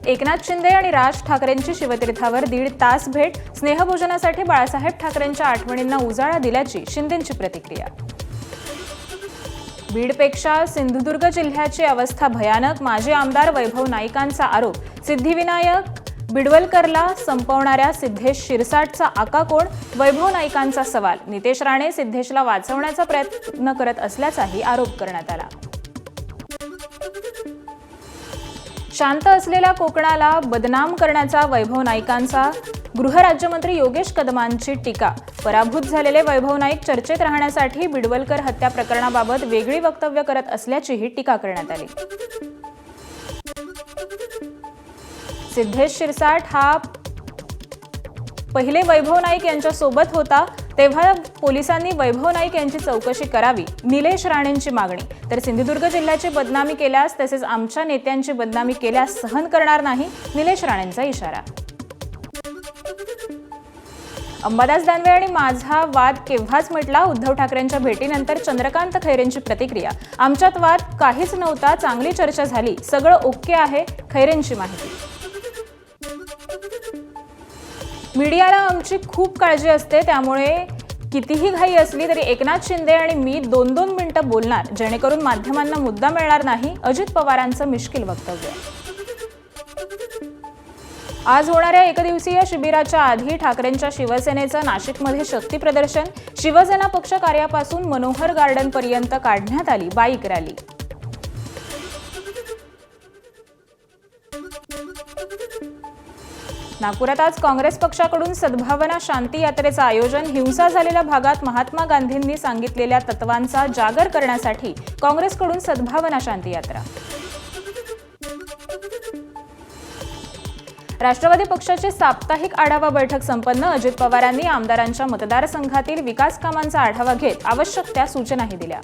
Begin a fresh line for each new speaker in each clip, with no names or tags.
एकनाथ शिंदे आणि राज ठाकरेंची शिवतीर्थावर 1.5 तास भेट, स्नेहभोजनासाठी बाळासाहेब ठाकरेंच्या आठवणींना उजाळा दिल्याची शिंदेंची प्रतिक्रिया। बीडपेक्षा सिंधुदुर्ग जिल्ह्याची अवस्था भयानक, माजी आमदार वैभव नाईकांचा आरोप। सिद्धिविनायक बिडवलकरला संपवणाऱ्या सिद्धेश शिरसाटचा आका कोण? वैभव नाईकांचा सवाल। नितेश राणे सिद्धेशला वाचवण्याचा प्रयत्न करत असल्याचाही आरोप करण्यात आला। शांत असलेल्या कोकणाला बदनाम करण्याचा वैभव नाईकांचा गृहराज्यमंत्री योगेश कदमांची टीका। पराभूत झालेले वैभव नाईक चर्चेत राहण्यासाठी बिडवलकर हत्या प्रकरणाबाबत वेगळी वक्तव्य करत असल्याचीही टीका करण्यात आली। सिद्धेश शिरसाट हा पहिले वैभव नाईक यांच्या सोबत होता, तेव्हा पोलिसांनी वैभव नाईक यांची चौकशी करावी, निलेश राणेंची मागणी। तर सिंधुदुर्ग जिल्ह्याची बदनामी केल्यास तसेच आमच्या नेत्यांची बदनामी केल्यास सहन करणार नाही, निलेश राणेंचा इशारा। अंबादास दानवे आणि माझा वाद केव्हाच मिटला? उद्धव ठाकरेंच्या भेटीनंतर चंद्रकांत खैरेंची प्रतिक्रिया। आमच्यात वाद काहीच नव्हता, चांगली चर्चा झाली, सगळं ओके आहे, खैरेंची माहिती। मीडियाला आमची खूप काळजी असते, त्यामुळे कितीही घाई असली तरी एकनाथ शिंदे आणि मी 2-2 मिनिटं बोलणार, जेणेकरून माध्यमांना मुद्दा मिळणार नाही, अजित पवारांचं मिश्किल वक्तव्य। आज होणाऱ्या एकदिवसीय शिबिराच्या आधी ठाकरेंच्या शिवसेनेचं नाशिकमध्ये शक्ती प्रदर्शन। शिवसेना पक्ष कार्यापासून मनोहर गार्डन पर्यंत काढण्यात आली बाईक रॅली। नागपुरात आज काँग्रेस पक्षाकडून सद्भावना शांती यात्रेचं आयोजन। हिंसा झालेल्या भागात महात्मा गांधींनी सांगितलेल्या तत्वांचा जागर करण्यासाठी काँग्रेसकडून सद्भावना शांती यात्रा। राष्ट्रवादी पक्षाची साप्ताहिक आढावा बैठक संपन्न। अजित पवारांनी आमदारांच्या मतदारसंघातील विकास कामांचा आढावा घेत आवश्यक त्या सूचनाही दिल्या।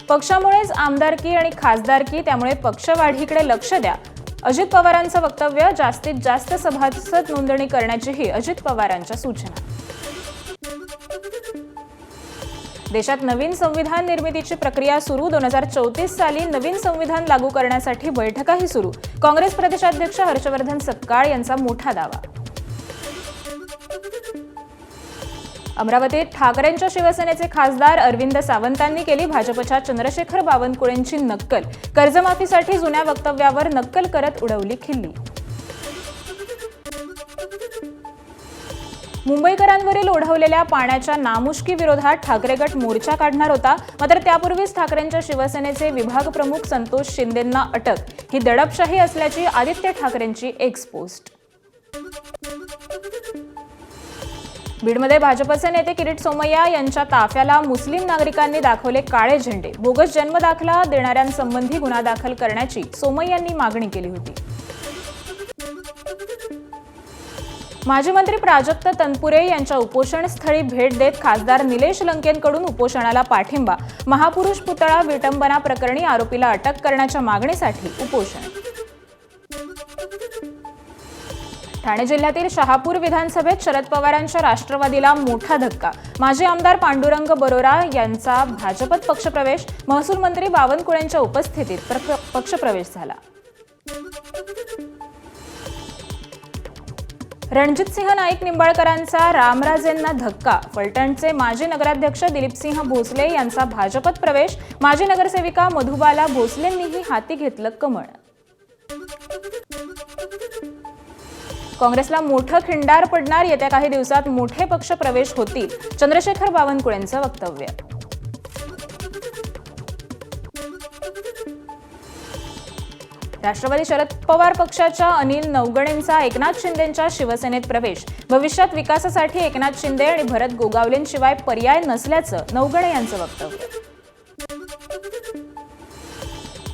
पक्षामुळेच आमदारकी आणि खासदारकी, त्यामुळे पक्षवाढीकडे लक्ष द्या, अजित पवारांचं वक्तव्य। जास्तीत जास्त सभासद नोंदणी करण्याचीही अजित पवारांच्या सूचना। देशात नवीन संविधान निर्मितीची प्रक्रिया सुरू। 2034 साली नवीन संविधान लागू करण्यासाठी बैठकाही सुरू। काँग्रेस प्रदेशाध्यक्ष हर्षवर्धन सपकाळ यांचा मोठा दावा। अमरावतीत ठाकरेंच्या शिवसेनेचे खासदार अरविंद सावंतांनी केली भाजपच्या चंद्रशेखर बावनकुळेंची नक्कल। कर्जमाफीसाठी जुन्या वक्तव्यावर नक्कल करत उडवली खिल्ली। मुंबईकरांवरील ओढवलेल्या पाण्याच्या नामुष्की विरोधात ठाकरे गट मोर्चा काढणार होता, मात्र त्यापूर्वीच ठाकरेंच्या शिवसेनेचे विभाग प्रमुख संतोष शिंदेंना अटक। ही दडपशाही असल्याची आदित्य ठाकरेंची एक्स पोस्ट। बीडमध्ये भाजपचे नेते किरीट सोमय्या यांच्या ताफ्याला मुस्लिम नागरिकांनी दाखवले काळे झेंडे। बोगस जन्म दाखला देणाऱ्यांसंबंधी गुन्हा दाखल करण्याची सोमय्यांनी मागणी केली होती। माजी मंत्री प्राजक्त तनपुरे यांच्या उपोषणस्थळी भेट देत खासदार निलेश लंकेंकडून उपोषणाला पाठिंबा। महापुरुष पुतळा विटंबना प्रकरणी आरोपीला अटक करण्याच्या मागणीसाठी उपोषण। ठाणे जिल्ह्यातील शहापूर विधानसभेत शरद पवारांच्या राष्ट्रवादीला मोठा धक्का। माजी आमदार पांडुरंग बरोरा यांचा भाजपत पक्षप्रवेश। महसूल मंत्री बावनकुळेंच्या उपस्थितीत पक्षप्रवेश झाला। रणजितसिंह नाईक निंबाळकरांचा रामराजेंना धक्का। फलटणचे माजी नगराध्यक्ष दिलीपसिंह भोसले यांचा भाजपत प्रवेश। माजी नगरसेविका मधुबाला भोसलेंनीही हाती घेतलं कमळ। काँग्रेसला मोठं खिंडार पडणार, येत्या काही दिवसात मोठे पक्ष प्रवेश होतील, चंद्रशेखर बावनकुळेंचं वक्तव्य। राष्ट्रवादी शरद पवार पक्षाच्या अनिल नवगणेंचा एकनाथ शिंदेंच्या शिवसेनेत प्रवेश। भविष्यात विकासासाठी एकनाथ शिंदे आणि भरत गोगावलेंशिवाय पर्याय नसल्याचं नवगणे यांचं वक्तव्य।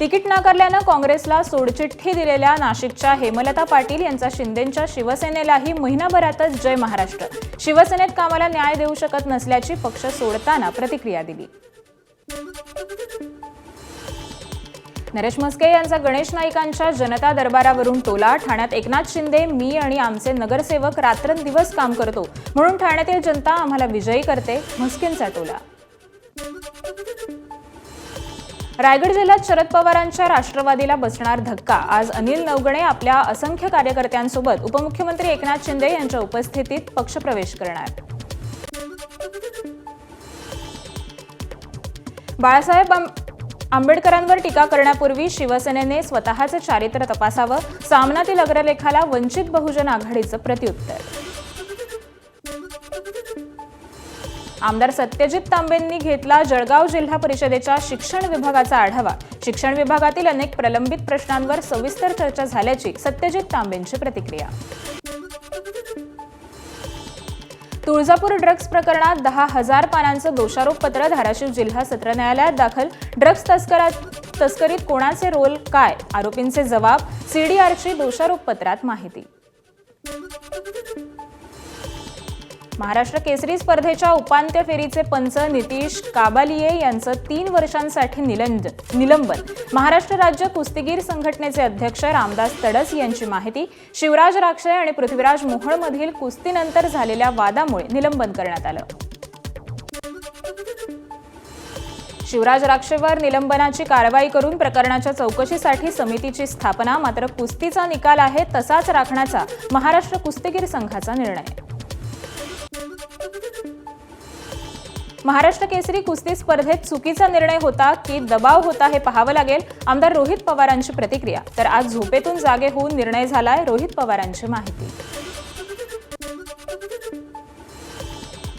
तिकीट नाकारल्यानं काँग्रेसला सोडचिठ्ठी दिलेल्या नाशिकच्या हेमलता पाटील यांचा शिंदेंच्या शिवसेनेलाही महिनाभरातच जय महाराष्ट्र। शिवसेनेत कामाला न्याय देऊ शकत नसल्याची पक्ष सोडताना प्रतिक्रिया दिली। नरेश म्हस्के यांचा गणेश नाईकांच्या जनता दरबारावरून टोला। ठाण्यात एकनाथ शिंदे, मी आणि आमचे नगरसेवक रात्रंदिवस काम करतो, म्हणून ठाण्यातील जनता आम्हाला विजयी करते, म्हस्केंचा टोला। रायगड जिल्ह्यात शरद पवारांच्या राष्ट्रवादीला बसणार धक्का। आज अनिल नवगणे आपल्या असंख्य कार्यकर्त्यांसोबत उपमुख्यमंत्री एकनाथ शिंदे यांच्या उपस्थितीत पक्षप्रवेश करणार। बाळासाहेब आंबेडकरांवर टीका करण्यापूर्वी शिवसेनेने स्वतःचे चारित्र्य तपासावं, सामनातील अग्रलेखाला वंचित बहुजन आघाडीचं प्रत्युत्तर। आमदार सत्यजित तांबेंनी घेतला जळगाव जिल्हा परिषदेच्या शिक्षण विभागाचा आढावा। शिक्षण विभागातील अनेक प्रलंबित प्रश्नांवर सविस्तर चर्चा झाल्याची सत्यजित तांबेंची प्रतिक्रिया। तुळजापूर ड्रग्ज प्रकरणात 10,000 पानांचं दोषारोपपत्र धाराशिव जिल्हा सत्र न्यायालयात दाखल। ड्रग्ज तस्करीत कोणाचे रोल काय, आरोपींचे जबाब, सीडीआरची दोषारोपपत्रात माहिती। महाराष्ट्र केसरी स्पर्धेच्या उपांत्य फेरीचे पंच नितीश काबालिये यांचं 3 वर्षांसाठी निलंबन। महाराष्ट्र राज्य कुस्तीगीर संघटनेचे अध्यक्ष रामदास तडस यांची माहिती। शिवराज राक्षे आणि पृथ्वीराज मोहोळमधील कुस्तीनंतर झालेल्या वादामुळे निलंबन करण्यात आलं। शिवराज राक्षेवर निलंबनाची कारवाई करून प्रकरणाच्या चौकशीसाठी समितीची स्थापना। मात्र कुस्तीचा निकाल आहे तसाच राखण्याचा महाराष्ट्र कुस्तीगीर संघाचा निर्णय। महाराष्ट्र केसरी कुस्ती स्पर्धेत चुकीचा निर्णय होता की दबाव होता हे पाहावं लागेल, आमदार रोहित पवारांची प्रतिक्रिया। तर आज झोपेतून जागे होऊन निर्णय झालाय, रोहित पवारांची माहिती।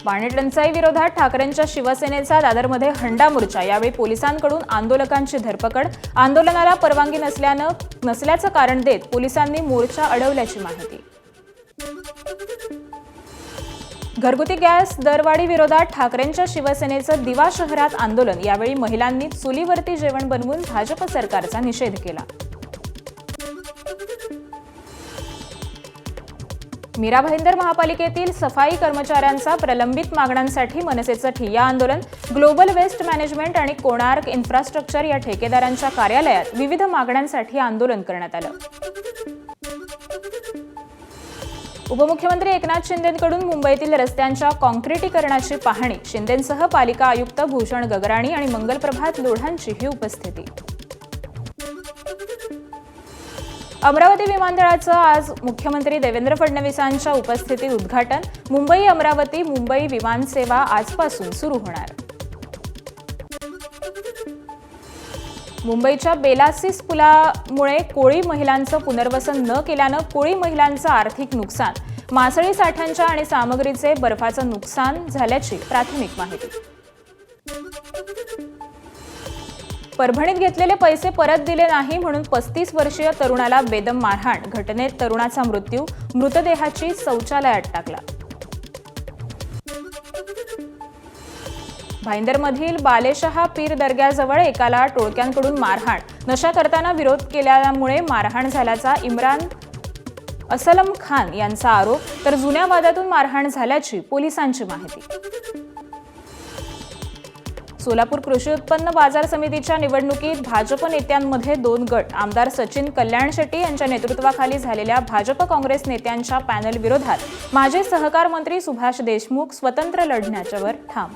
पाणी टंचाई विरोधात ठाकरेंच्या शिवसेनेचा दादरमध्ये हंडा मोर्चा। यावेळी पोलिसांकडून आंदोलकांची धरपकड। आंदोलनाला परवानगी नसल्याचं कारण देत पोलिसांनी मोर्चा अडवल्याची माहिती। घरगुती गॅस दरवाढी विरोधात ठाकरेंच्या शिवसेनेचं दिवा शहरात आंदोलन। यावेळी महिलांनी चुलीवरती जेवण बनवून भाजप सरकारचा निषेध केला। मीरा भाईंदर महापालिकेतील सफाई कर्मचाऱ्यांचा प्रलंबित मागण्यांसाठी मनसेचं ठिय्या आंदोलन। ग्लोबल वेस्ट मॅनेजमेंट आणि कोणार्क इन्फ्रास्ट्रक्चर या ठेकेदारांच्या कार्यालयात विविध मागण्यांसाठी आंदोलन करण्यात आलं। उपमुख्यमंत्री एकनाथ शिंदेंकडून मुंबईतील रस्त्यांच्या काँक्रिटीकरणाची पाहणी। शिंदेंसह पालिका आयुक्त भूषण गगराणी आणि मंगलप्रभात लोढांचीही उपस्थिती। अमरावती विमानतळाचं आज मुख्यमंत्री देवेंद्र फडणवीसांच्या उपस्थितीत उद्घाटन। मुंबई अमरावती मुंबई विमानसेवा आजपासून सुरू होणार। मुंबईच्या बेलासिस पुलामुळे कोळी महिलांचं पुनर्वसन न केल्यानं कोळी महिलांचं आर्थिक नुकसान। मासळी साठ्यांच्या आणि सामग्रीचे बर्फाचं नुकसान झाल्याची प्राथमिक माहिती। परभणीत घेतलेले पैसे परत दिले नाही म्हणून 35 वर्षीय तरुणाला बेदम मारहाण। घटनेत तरुणाचा मृत्यू, मृतदेहाची शौचालयात टाकला। भाईंदरमधील बालेशहा पीर दर्ग्याजवळ एकाला टोळक्यांकडून मारहाण। नशा करताना विरोध केल्यामुळे मारहाण झाल्याचा इम्रान असलम खान यांचा आरोप, तर जुन्या वादातून मारहाण झाल्याची पोलिसांची माहिती। सोलापूर कृषी उत्पन्न बाजार समितीच्या निवडणुकीत भाजप नेत्यांमध्ये 2 गट। आमदार सचिन कल्याण शेट्टी यांच्या नेतृत्वाखाली झालेल्या भाजप काँग्रेस नेत्यांच्या पॅनल विरोधात माजी सहकार मंत्री सुभाष देशमुख स्वतंत्र लढण्याच्यावर ठाम।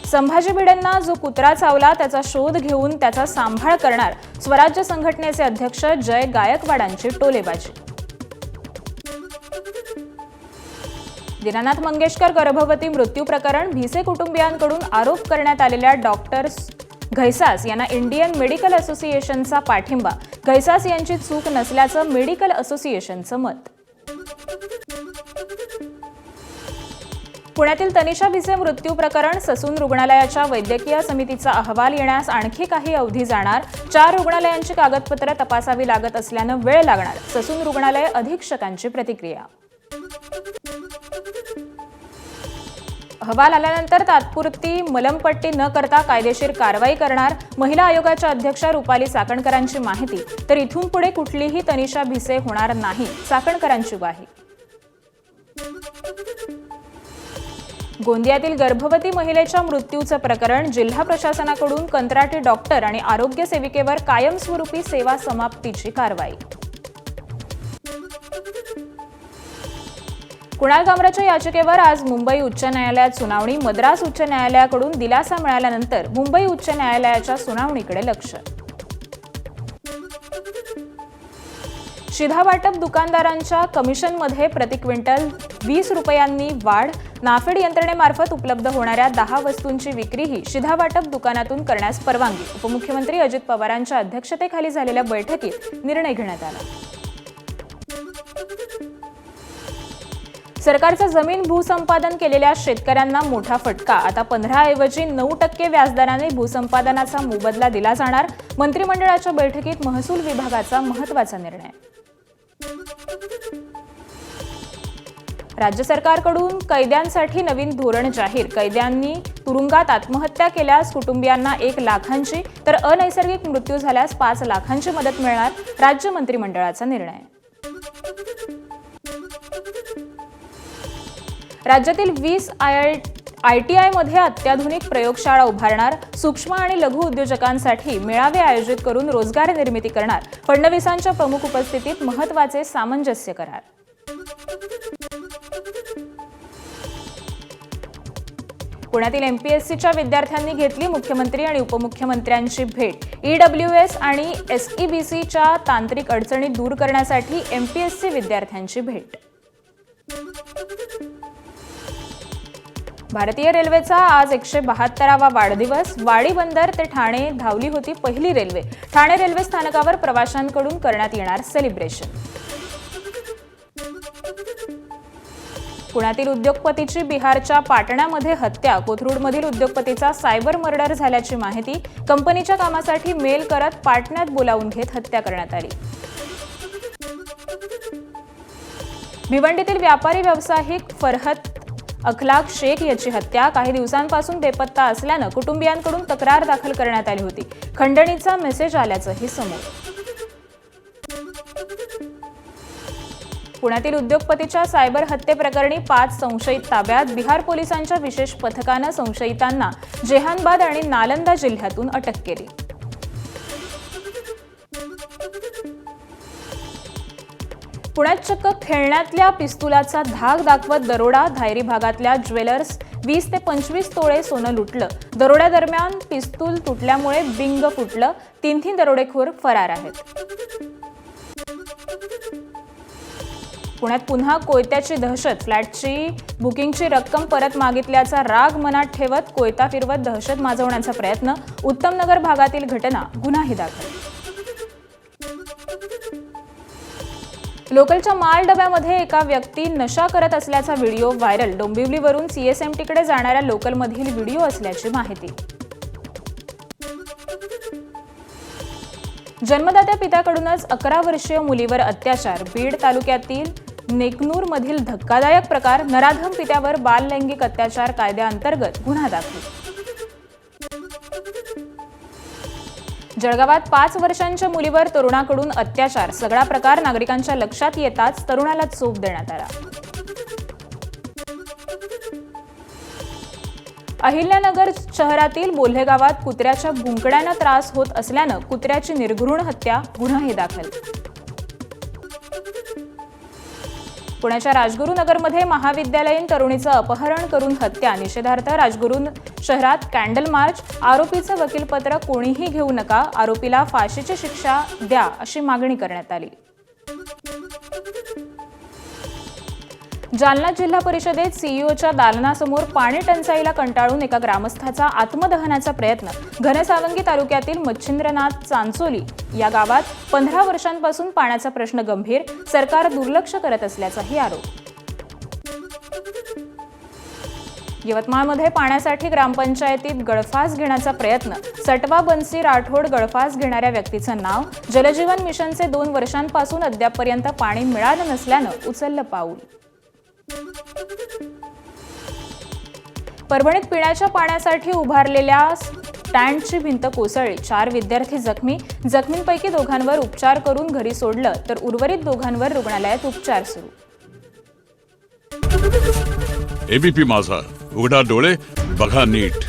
संभाजी भिडेंना जो कुत्रा चावला त्याचा शोध घेऊन त्याचा सांभाळ करणार, स्वराज्य संघटनेचे अध्यक्ष जय गायकवाडांची टोलेबाजी। दीनानाथ मंगेशकर गर्भवती मृत्यू प्रकरण। भिसे कुटुंबियांकडून आरोप करण्यात आलेल्या डॉक्टर घैसास यांना इंडियन मेडिकल असोसिएशनचा पाठिंबा। घैसास यांची चूक नसल्याचं मेडिकल असोसिएशनचं मत। पुण्यातील तनिषा भिसे मृत्यू प्रकरण। ससून रुग्णालयाच्या वैद्यकीय समितीचा अहवाल येण्यास आणखी काही अवधी जाणार। 4 रुग्णालयांची कागदपत्रे तपासावी लागत असल्यानं वेळ लागणार, ससून रुग्णालय अधीक्षकांची प्रतिक्रिया। अहवाल आल्यानंतर तात्पुरती मलमपट्टी न करता कायदेशीर कारवाई करणार, महिला आयोगाच्या अध्यक्षा रुपाली चाकणकरांची माहिती। तर इथून पुढे कुठलीही तनिषा भिसे होणार नाही, चाकणकरांची ग्वाही। गोंदियातील गर्भवती महिलेच्या मृत्यूचं प्रकरण। जिल्हा प्रशासनाकडून कंत्राटी डॉक्टर आणि आरोग्य सेविकेवर कायमस्वरूपी सेवा समाप्तीची कारवाई। कुणाल कामराच्या याचिकेवर आज मुंबई उच्च न्यायालयात सुनावणी. मद्रास उच्च न्यायालयाकडून दिलासा मिळाल्यानंतर मुंबई उच्च न्यायालयाच्या सुनावणीकडे लक्ष. शिधावाटप दुकानदारांच्या कमिशनमध्ये प्रति क्विंटल 20 रुपयांनी वाढ. नाफेड यंत्रणेमार्फत उपलब्ध होणाऱ्या 10 वस्तूंची विक्रीही शिधावाटप दुकानातून करण्यास परवानगी. उपमुख्यमंत्री अजित पवारांच्या अध्यक्षतेखाली झालेल्या बैठकीत निर्णय घेण्यात आला. सरकारचा जमीन भूसंपादन केलेल्या शेतकऱ्यांना मोठा फटका. आता 15 ऐवजी 9% व्याजदराने भूसंपादनाचा मोबदला दिला जाणार. मंत्रिमंडळाच्या बैठकीत महसूल विभागाचा महत्त्वाचा निर्णय. राज्य सरकारकडून कैद्यांसाठी नवीन धोरण जाहीर. कैद्यांनी तुरुंगात आत्महत्या केल्यास कुटुंबियांना 1 लाखांची तर अनैसर्गिक मृत्यू झाल्यास 5 लाखांची मदत मिळणार. राज्य मंत्रिमंडळाचा निर्णय. राज्यातील 20 ITI मध्ये अत्याधुनिक प्रयोगशाळा उभारणार. सूक्ष्म आणि लघु उद्योजकांसाठी मेळावे आयोजित करून रोजगार निर्मिती करणार. फडणवीसांच्या प्रमुख उपस्थितीत महत्त्वाचे सामंजस्य करार. पुण्यातील MPSCच्या विद्यार्थ्यांनी घेतली मुख्यमंत्री आणि उपमुख्यमंत्र्यांची भेट. EWS आणि SEBCच्या तांत्रिक अडचणी दूर करण्यासाठी MPSC विद्यार्थ्यांची भेट. भारतीय रेल्वेचा आज 172वा वाढदिवस. वाडी बंदर ते ठाणे धावली होती पहिली रेल्वे. ठाणे रेल्वे स्थानकावर प्रवाशांकडून करण्यात येणार सेलिब्रेशन. पुण्यातील उद्योगपतीची बिहारच्या पाटण्यामध्ये हत्या. कोथरूडमधील उद्योगपतीचा सायबर मर्डर झाल्याची माहिती. कंपनीच्या कामासाठी मेल करत पाटण्यात बोलावून घेत हत्या करण्यात आली. भिवंडीतील व्यापारी व्यावसायिक फरहत अखलाक शेख याची हत्या. काही दिवसांपासून बेपत्ता असल्यानं कुटुंबियांकडून तक्रार दाखल करण्यात आली होती. खंडणीचा मेसेज आल्याचंही समोर. पुण्यातील उद्योगपतीच्या सायबर हत्येप्रकरणी 5 संशयित ताब्यात. बिहार पोलिसांच्या विशेष पथकानं संशयितांना जेहानबाद आणि नालंदा जिल्ह्यातून अटक केली. पुण्यात चक्क खेळण्यातल्या पिस्तुलाचा धाक दाखवत दरोडा. धायरी भागातल्या ज्वेलर्स 20 ते 25 तोळे सोनं लुटलं. दरोड्यादरम्यान पिस्तूल तुटल्यामुळे बिंग फुटलं. 3 दरोडेखोर फरार आहेत. पुण्यात पुन्हा कोयत्याची दहशत. फ्लॅटची बुकिंगची रक्कम परत मागितल्याचा राग मनात ठेवत कोयता फिरवत दहशत माजवण्याचा प्रयत्न. उत्तमनगर भागातील घटना. गुन्हाही दाखल. लोकलच्या माल डब्यामध्ये एका व्यक्ती नशा करत असल्याचा व्हिडिओ व्हायरल. डोंबिवलीवरून CSMTकडे जाणाऱ्या लोकलमधील व्हिडिओ असल्याची माहिती. जन्मदात्या पित्याकडूनच 11 वर्षीय मुलीवर अत्याचार. बीड तालुक्यातील नेकनूरमधील धक्कादायक प्रकार. नराधम पित्यावर बाललैंगिक अत्याचार कायद्याअंतर्गत गुन्हा दाखल. जळगावात 5 वर्षांच्या मुलीवर तरुणाकडून अत्याचार. सगळा प्रकार नागरिकांच्या लक्षात येताच तरुणाला चोप देण्यात आला. अहिल्यानगर शहरातील बोल्हे गावात कुत्र्याच्या भुंकण्यानं त्रास होत असल्यानं कुत्र्याची निर्घृण हत्या. गुन्हाही दाखल. पुण्याच्या राजगुरुनगरमध्ये महाविद्यालयीन तरुणीचं अपहरण करून हत्या. निषेधार्थ राजगुरू शहरात कॅन्डल मार्च. आरोपीचं वकीलपत्र कोणीही घेऊ नका. आरोपीला फाशीची शिक्षा द्या अशी मागणी करण्यात आली. जालना जिल्हा परिषदेत सीईओच्या दालनासमोर पाणी टंचाईला कंटाळून एका ग्रामस्थाचा आत्मदहनाचा प्रयत्न. घनसावंगी तालुक्यातील मच्छिंद्रनाथ चांचोली या गावात 15 वर्षांपासून पाण्याचा प्रश्न गंभीर. सरकार दुर्लक्ष करत असल्याचाही आरोप. यवतमाळमध्ये पाण्यासाठी ग्रामपंचायतीत गळफास घेण्याचा प्रयत्न. सटवा बनसी राठोड गळफास घेणाऱ्या व्यक्तीचं नाव. जलजीवन मिशनचे 2 वर्षांपासून अद्यापपर्यंत पाणी मिळालं नसल्यानं उचललं पाऊल. परभणीत पिण्याच्या पाण्यासाठी उभारलेल्या स्टँडची भिंत कोसळली. 4 विद्यार्थी जखमी. जखमींपैकी 2घांवर उपचार करून घरी सोडलं तर उर्वरित 2घांवर रुग्णालयात उपचार सुरू.
एबीपी माझा, उघडा डोळे बघा नीट.